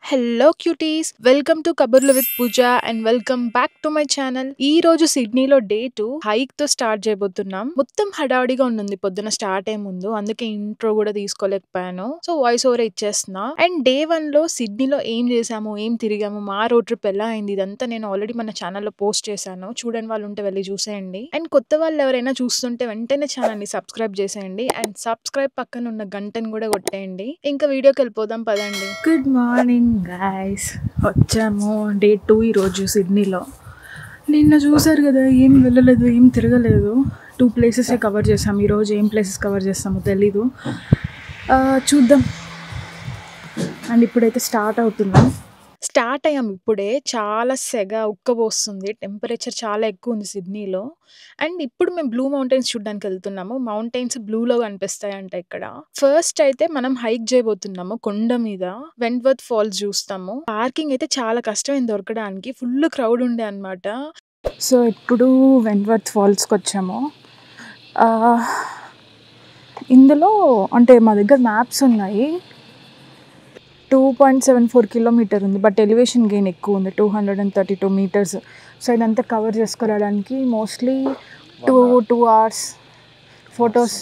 Hello cuties, welcome to Kaburlu with Pooja and welcome back to my channel. ఈ రోజు సిడ్నీలో day 2 hike తో start చేయబోతున్నాం. మొత్తం హడావిడిగా ఉంది పొద్దున స్టార్ట్ అయ్యే ముందు, అందుకే ఇంట్రో కూడా తీసుకోలేకపోయాను. సో వాయిస్ ఓవర్ ఇచ్చేస్తున్నా. అండ్ డే 1 లో సిడ్నీలో ఏం చేసాము, ఏం తిరిగాము, మా రోడ్ ట్రిప్ ఎలా అయింది, ఇదంతా నేను ఆల్రెడీ మన ఛానల్లో పోస్ట్ చేశాను. చూడని వాళ్ళు ఉంటే వెళ్ళి చూసేయండి. అండ్ కొత్త వాళ్ళు ఎవరైనా చూస్తుంటే వెంటనే ఛానల్ ని సబ్స్క్రైబ్ చేసేయండి అండ్ సబ్స్క్రైబ్ పక్కన ఉన్న గంటను కూడా కొట్టేయండి. ఇంకా వీడియోకి వెళ్ళిపోదాం పదండి. గుడ్ మార్నింగ్ గైస్, వచ్చాము డే 2 ఈరోజు సిడ్నీలో. నిన్న చూసారు కదా, ఏం వెళ్ళలేదు, ఏం తిరగలేదు. 2 ప్లేసెస్ కవర్ చేసాము. ఈరోజు ఏం ప్లేసెస్ కవర్ చేస్తామో తెలీదు, చూద్దాం. అండ్ ఇప్పుడైతే స్టార్ట్ అవుతున్నాం. స్టార్ట్ అయ్యాము ఇప్పుడే. చాలా సెగ ఉక్కబోస్తుంది, టెంపరేచర్ చాలా ఎక్కువ ఉంది సిడ్నీలో. అండ్ ఇప్పుడు మేము బ్లూ మౌంటైన్స్ చూడడానికి వెళ్తున్నాము. మౌంటైన్స్ బ్లూలో కనిపిస్తాయంట ఇక్కడ. ఫస్ట్ అయితే మనం హైక్ చేయబోతున్నాము కొండ మీద. వెంట్వర్త్ ఫాల్స్ చూస్తాము. పార్కింగ్ అయితే చాలా కష్టమైంది దొరకడానికి, ఫుల్ క్రౌడ్ ఉండే అనమాట. సో ఇప్పుడు వెంట్వర్త్ ఫాల్స్కి వచ్చాము. ఇందులో అంటే మా దగ్గర మ్యాప్స్ ఉన్నాయి. 2.74 కిలోమీటర్ ఉంది, బట్ ఎలివేషన్ గెయిన్ ఎక్కువ ఉంది, 232 మీటర్స్. సో ఇదంతా కవర్ చేసుకోవడానికి మోస్ట్లీ 2 hours ఫొటోస్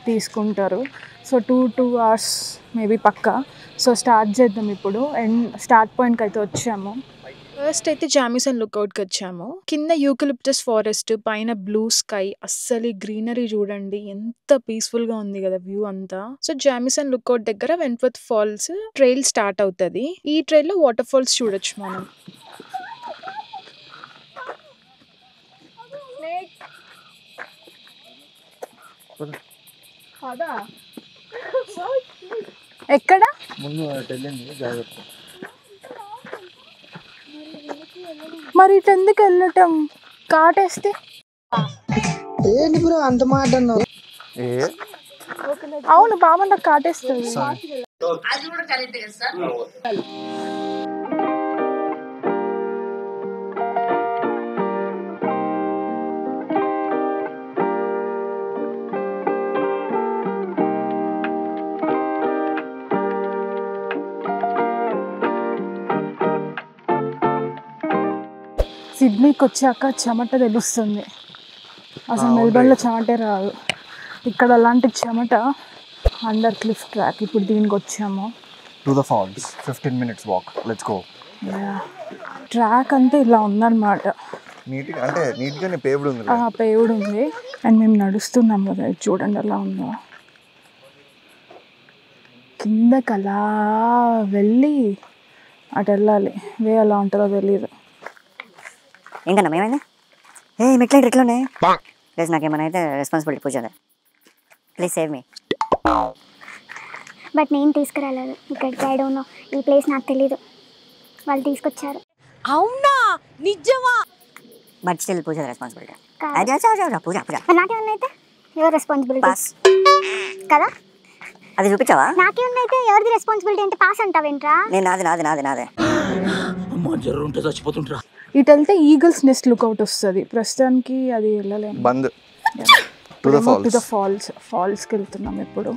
తీసుకుంటారు. సో 2 hours మేబీ పక్కా. సో స్టార్ట్ చేద్దాం ఇప్పుడు. అండ్ స్టార్ట్ పాయింట్కి అయితే వచ్చాము. ఫస్ట్ అయితే జామిసన్ లుక్అవుట్కి వచ్చాము. కింద యూకలిప్టస్ ఫారెస్ట్, పైన బ్లూ స్కై. అస్సలు గ్రీనరీ చూడండి, ఎంత పీస్ఫుల్ గా ఉంది కదా వ్యూ అంతా. సో జామిసన్ లుక్అవుట్ దగ్గర వెంట్వర్త్ ఫాల్స్ ట్రైల్ స్టార్ట్ అవుతుంది. ఈ ట్రైల్ లో వాటర్ ఫాల్స్ చూడొచ్చు మనం. ఎక్కడ మరి ఇటు ఎందుకు వెళ్ళటం? కాటేస్తే అంత మాట అవును, బాగుండ కాటేస్తుంది. సిడ్నీకి వచ్చాక చెమట తెలుస్తుంది. అసలు మెల్బర్న్లో చెమటే రాదు, ఇక్కడ అలాంటి చెమట. Under cliff track. ఇప్పుడు దీనికి వచ్చాము. To the false 15 minutes walk. Let's go. Track అంతా ఇలా ఉందన్నమాట. నీట్గా అంటే నీట్గానే పేవ్డ్ ఉంది. పేవ్డ్ ఉంది. అండ్ మేము నడుస్తున్నాం కదా, చూడండి ఎలా ఉందో. కిందకి అలా వెళ్ళి అటు వెళ్ళాలి. వే ఎలా ఉంటుందో తెలియదు. ఏంటన్నా ఏమైంది? మెట్లైట్ ఎట్లున్నాయి? ప్లీజ్ నాకేమైనా అయితే రెస్పాన్సిబిలిటీ పూజాలి. Please save me. బట్ నేను తీసుకురాలేదు ఇక్కడికి. ఐ డోంట్ నో, ఈ ప్లేస్ నాకు తెలీదు, వాళ్ళు తీసుకొచ్చారు. అవునా? నిజమా? But still Pooja responsibility. Pooja నాకేమన్నా అయితే ఎవరు రెస్పాన్సిబిలిటీ కదా? అది చూపించావా? నాకేమన్నా అయితే ఎవరిది రెస్పాన్సిబిలిటీ అంటే పాస్ అంటావేంట్రా? నేను నాదే. ఇటు వెళ్తే ఈగల్స్ నెస్ట్ లుక్అవుట్ వస్తుంది. ప్రస్తుతానికి అది వెళ్ళలేము, బంద్. టు ద ఫాల్స్కి వెళ్తున్నాం ఇప్పుడు.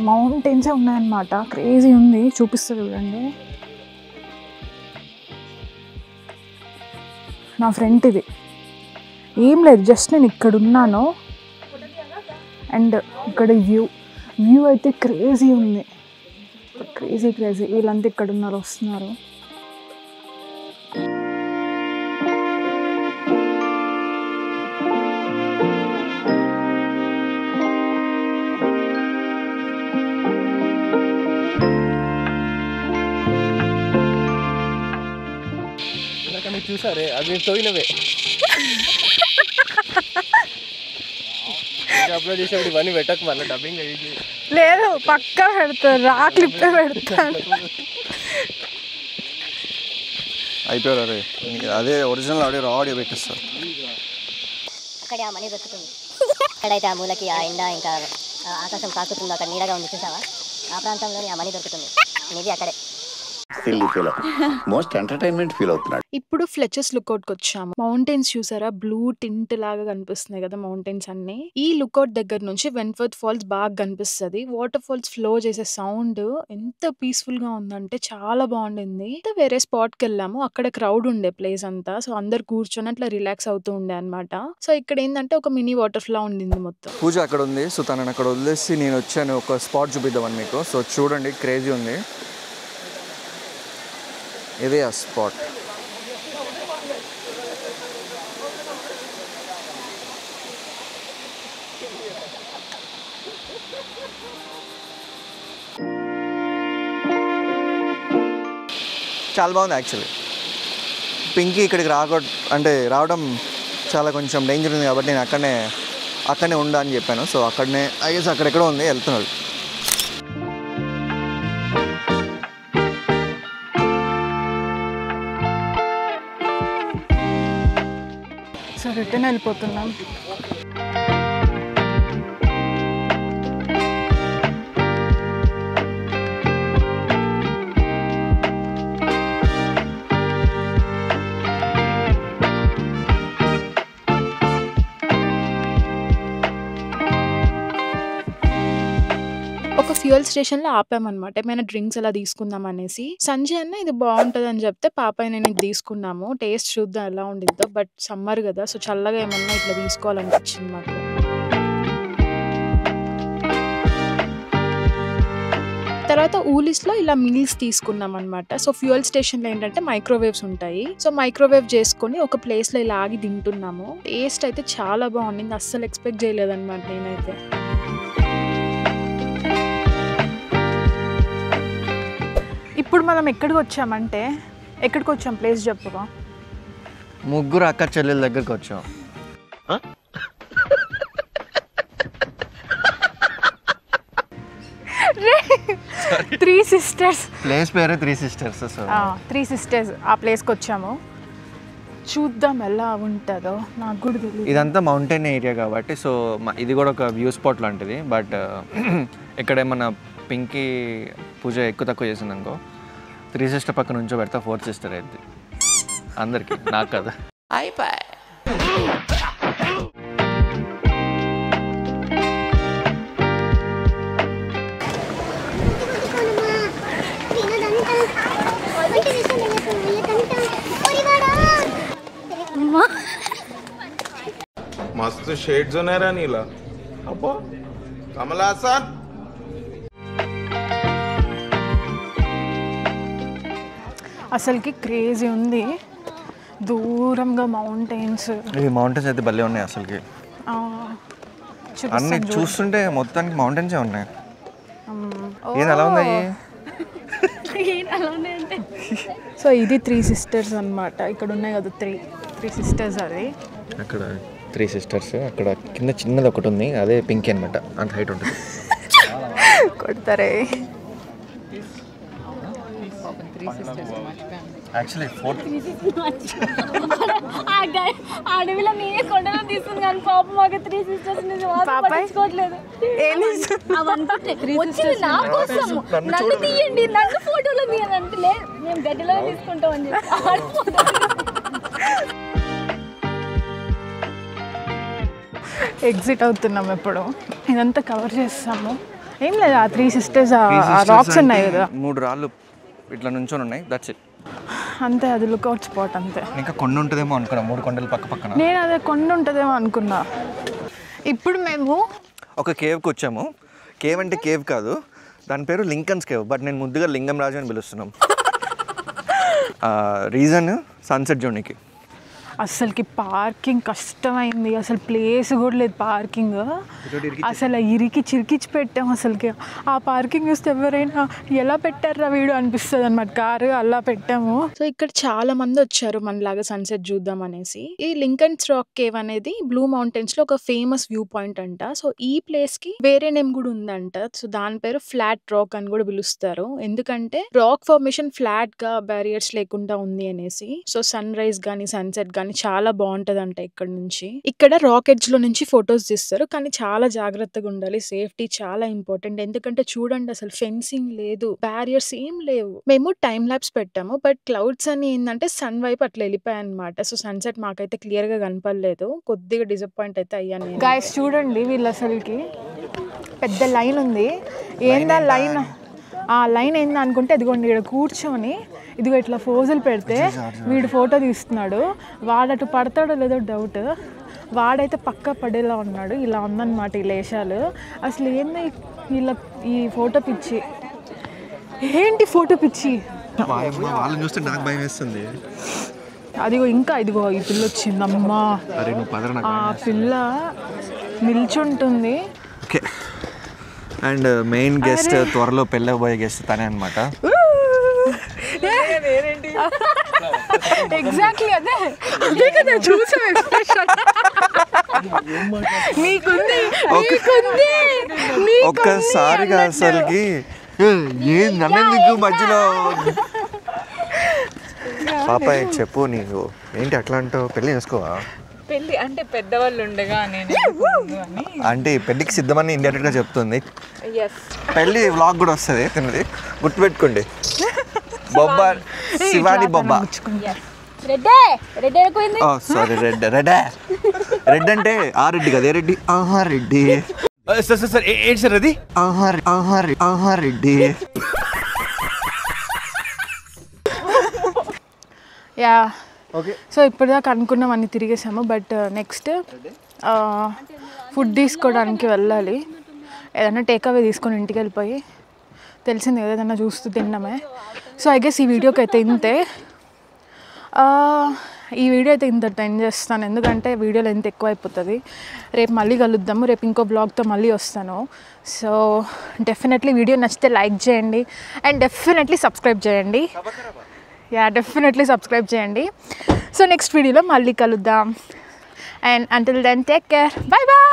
మౌంటైన్సే ఉన్నాయన్నమాట. క్రేజీ ఉంది, చూపిస్తుంది చూడండి. నా ఫ్రెండ్ ఇది. ఏం లేదు, జస్ట్ నేను ఇక్కడ ఉన్నాను. అండ్ ఇక్కడ వ్యూ అయితే క్రేజీ ఉంది. క్రేజీ వీళ్ళంతా ఇక్కడ ఉన్నారు, వస్తున్నారు. చూసారే, అది తోయినవే అప్లోడ్ చేసేవాడు. ఇవన్నీ పెట్టకు, మళ్ళీ డబ్బింగ్ లేదు, పక్కా పెడతారు. ఆ క్లిప్పే పెడతాను. అయిపోయారు. అరే అదే ఒరిజినల్ ఆడియో, రా ఆడియో పెట్టేస్తారు. అక్కడే ఆ మనీ దొరుకుతుంది. ఎక్కడైతే ఆ మూలకి ఆ ఎండ ఇంకా ఆకాశం తాకుతుందో అక్కడ నీడగా ఉంది చూసావా? ఆ ప్రాంతంలోని ఆ మనీ దొరుకుతుంది. మేబీ అక్కడే. మోస్ట్ ఎంటర్టైన్మెంట్ ఫీల్ అవుతున్నాడు. ఇప్పుడు ఫ్లెచెస్ లుకౌట్ కి వచ్చాము. మౌంటైన్స్ చూసారా, బ్లూ టింట్ లాగా కనిపిస్తున్నాయి కదా మౌంటైన్స్ అన్ని. ఈ లుకౌట్ దగ్గర నుంచి వెంట్వర్త్ ఫాల్స్ బాగా కనిపిస్తుంది. వాటర్ ఫాల్స్ ఫ్లో చేసే సౌండ్ ఎంత పీస్ఫుల్ గా ఉందంటే చాలా బాగుండింది. వేరే స్పాట్ కి వెళ్ళాము, అక్కడ క్రౌడ్ ఉండే ప్లేస్ అంతా. సో అందరు కూర్చొని అట్లా రిలాక్స్ అవుతూ ఉండే అనమాట. సో ఇక్కడ ఏంటంటే ఒక మినీ వాటర్ ఫ్లో ఉండింది మొత్తం. పూజ అక్కడ ఉంది, సో తనని అక్కడ వదిలేసి నేను వచ్చాను ఒక స్పాట్ చూపిద్దామని మీకు. సో చూడండి, క్రేజీ ఉంది. ఇదే ఆ స్పాట్. చాలా బాగుంది యాక్చువల్లీ. పింకీ ఇక్కడికి రావడం చాలా కొంచెం డేంజర్ ఉంది కాబట్టి నేను అక్కడనే ఉండా అని చెప్పాను. సో అక్కడనే ఐఎస్ అక్కడెక్కడో ఉంది, వెళ్తున్నాడు. సో రిటర్న్ వెళ్ళిపోతున్నాం. ఒక ఫ్యూయల్ స్టేషన్ లో ఆపామన్నమాట, ఏమైనా డ్రింక్స్ అలా తీసుకుందాం అనేసి. సంజయ్ అన్న ఇది బాగుంటది అని చెప్తే పాప నేను ఇది తీసుకున్నాము, టేస్ట్ చూద్దాం ఎలా ఉండిద్దో. బట్ సమ్మర్ కదా, సో చల్లగా ఏమన్నా ఇట్లా తీసుకోవాలనిపించింది మాకు. తర్వాత ఊలిస్ లో ఇలా మీల్స్ తీసుకున్నాం అనమాట. సో ఫ్యూయల్ స్టేషన్ లో ఏంటంటే మైక్రోవేవ్స్ ఉంటాయి. సో మైక్రోవేవ్ చేసుకొని ఒక ప్లేస్ లో ఇలా ఆగి తింటున్నాము. టేస్ట్ అయితే చాలా బాగుండింది, అస్సలు ఎక్స్పెక్ట్ చేయలేదన్నమాట నేనైతే. ఇప్పుడు మనం ఎక్కడికి వచ్చాం ప్లేస్ చెప్పుకో. ముగ్గురు అక్క చెల్లెల దగ్గరికి వచ్చాం. త్రీ సిస్టర్స్ ప్లేస్ పేరు త్రీ సిస్టర్స్. త్రీ సిస్టర్స్ ఆ ప్లేస్కి వచ్చాము. చూద్దాం ఎలా ఉంటుందో, నాకు కూడా తెలియదు. ఇదంతా మౌంటైన్ ఏరియా కాబట్టి సో ఇది కూడా ఒక వ్యూ స్పాట్ లాంటిది. బట్ ఇక్కడ ఏమన్నా పింకీ పూజ ఎక్కువ తక్కువ చేసింది అనుకో, త్రీ సిస్టర్ పక్క నుంచో పెడతా ఫోర్త్ సిస్టర్ అయింది అందరికి, నాకు కదా. मस्त शेड जो नाही राणीला अप्पा कमला असा అసలుకి క్రేజీ ఉంది, దూరంగా మౌంటైన్స్. ఈ మౌంటైన్స్ అయితే భలే ఉన్నాయి అసలుకి. అన్ని చూస్తుంటే మొత్తానికి మౌంటైన్సే ఉన్నాయి. ఏం అలా ఉన్నాయి? సో ఇది త్రీ సిస్టర్స్ అన్నమాట. ఇక్కడ ఉన్నాయి కదా త్రీ సిస్టర్స్. అది అక్కడ త్రీ సిస్టర్స్, అక్కడ కింద చిన్నది ఒకటి ఉంది, అదే పింకీ అనమాట, అంత హైట్ ఉంటుంది. కొడతారే. యాక్చువల్లీ అడవిలో నేనే కొండలో తీసుకుని కానీ పాపం మాకు త్రీ సిస్టర్స్ పట్టించుకోవట్లేదు. వచ్చింది నా కోసం, నన్ను తీయండి, నన్ను ఫోటోలో తీయాలంటే లేదు మేము గడ్డిలో తీసుకుంటాం అని చెప్పి ఎగ్జిట్ అవుతున్నాం. ఇప్పుడు ఇదంతా కవర్ చేస్తాము. ఏం లేదు, ఆ త్రీ సిస్టర్స్ రాక్స్ ఉన్నాయి కదా, 3 రాళ్ళు ఇట్లా నుంచొని ఉన్నాయి, దట్స్ ఇట్. అంతే, అది లుక్అవుట్ స్పాట్ అంతే. ఇంకా కొండ ఉంటుందేమో అనుకున్నా, 3 కొండలు పక్క పక్కన. నేను అదే కొండ ఉంటుందేమో అనుకున్నా. ఇప్పుడు మేము ఒక కేవ్కి వచ్చాము. కేవ్ అంటే కేవ్ కాదు, దాని పేరు లింకన్స్ కేవ్, బట్ నేను ముద్దుగా లింగం రాజు అని పిలుస్తున్నాం. రీజన్ సన్సెట్ జోన్కి. అసలుకి పార్కింగ్ కష్టమైంది, అసలు ప్లేస్ కూడా లేదు పార్కింగ్. అసలు ఇరికి చిరికిచ్చి పెట్టాము. అసలుకి ఆ పార్కింగ్ చూస్తే ఎవరైనా ఎలా పెట్టారా వీడు అనిపిస్తుంది అనమాట. కారు అలా పెట్టాము. సో ఇక్కడ చాలా మంది వచ్చారు మనలాగా సన్సెట్ చూద్దాం అనేసి. ఈ లింకన్స్ రాక్ కేవ్ అనేది బ్లూ మౌంటైన్స్ లో ఒక ఫేమస్ వ్యూ పాయింట్ అంట. సో ఈ ప్లేస్ కి వేరే నేమ్ కూడా ఉందంట. సో దాని పేరు ఫ్లాట్ రాక్ అని కూడా పిలుస్తారు. ఎందుకంటే రాక్ ఫార్మేషన్ ఫ్లాట్ గా బ్యారియర్స్ లేకుండా ఉంది అనేసి. సో సన్ రైజ్ గానీ సన్సెట్ కానీ చాలా బాగుంటదంట ఇక్కడ నుంచి. ఇక్కడ రాకెట్స్ లో నుంచి ఫొటోస్ తీస్తారు, కానీ చాలా జాగ్రత్తగా ఉండాలి. సేఫ్టీ చాలా ఇంపార్టెంట్. ఎందుకంటే చూడండి అసలు ఫెన్సింగ్ లేదు, బ్యారియర్స్ ఏం లేవు. మేము టైం ల్యాబ్స్ పెట్టాము, బట్ క్లౌడ్స్ అని ఏంటంటే సన్ వైపు అట్లా వెళ్ళిపోయాయి అనమాట. సో సన్సెట్ మాకైతే క్లియర్ గా కనపడలేదు. కొద్దిగా డిసప్పాయింట్ అయితే అయ్యాను. గాయస్ చూడండి, వీళ్ళు అసలుకి పెద్ద లైన్ ఉంది. ఏందా లైన్? ఆ లైన్ ఏందా అనుకుంటే ఇదిగోండి ఇక్కడ కూర్చొని ఇదిగో ఇట్లా ఫోజులు పెడితే వీడు ఫోటో తీస్తున్నాడు. వాడటు పడతాడో లేదో డౌట్, వాడైతే పక్కా పడేలా ఉన్నాడు. ఇలా ఉందన్నమాట ఈ లేశాలు. అసలు ఏంది వీళ్ళ ఈ ఫోటో పిచ్చి, ఏంటి ఫోటో పిచ్చి? వాళ్ళని చూస్తే నాకు భయం వేస్తుంది. అదిగో ఇంకా ఇదిగో ఈ పిల్ల వచ్చిందమ్మా. ఆ పిల్ల నిల్చుంటుంది. ఓకే, అండ్ మెయిన్ గెస్ట్, త్వరలో పెళ్ళబోయే గెస్ట్ తనే అనమాట. ఎగ్జాక్ట్లీ అదే అదే కదా చూసా ఎక్స్ప్రెషన్. నీకుంది ఒక్కసారిగా అసలుకి నన్నెందుకు మధ్యలో పాప చెప్పు, నీకు ఏంటి అట్లా అంటావు? పెళ్ళి చేసుకోవా? పెళ్ళి అంటే పెద్దవాళ్ళు ఉండగా నేను అంటే పెళ్ళికి సిద్ధమని ఇండైరెక్ట్ గా చెప్తుంది. పెళ్ళి వ్లాగ్ కూడా వస్తుంది తిన్నది, గుర్తుపెట్టుకోండి. Bobba Shivani Bobba. Sorry red red అంటే ఆ రెడ్డి కదా, ఏ రెడ్డి? ఆహా రెడ్డి. సార్ ఏంటి సార్ అది? ఆహా రెడ్డి. Yeah okay. సో ఇప్పటిదాకా అనుకున్నాం అన్ని తిరిగేసాము, బట్ నెక్స్ట్ ఫుడ్ తీసుకోవడానికి వెళ్ళాలి. ఏదైనా టేక్అవే తీసుకొని ఇంటికి వెళ్ళిపోయి తెలిసింది ఏదైనా చూస్తూ తిన్నామే. సో ఐ గెస్ ఈ వీడియోకి అయితే ఇంతే. ఈ వీడియో అయితే ఇంత ఎండ్ చేస్తాను, ఎందుకంటే వీడియోలో ఎంత ఎక్కువ అయిపోతుంది. రేపు మళ్ళీ కలుద్దాము, రేపు ఇంకో బ్లాగ్తో మళ్ళీ వస్తాను. సో డెఫినెట్లీ వీడియో నచ్చితే లైక్ చేయండి అండ్ డెఫినెట్లీ సబ్స్క్రైబ్ చేయండి. డెఫినెట్లీ సబ్స్క్రైబ్ చేయండి. సో నెక్స్ట్ వీడియోలో మళ్ళీ కలుద్దాం. And until then take care, bye bye.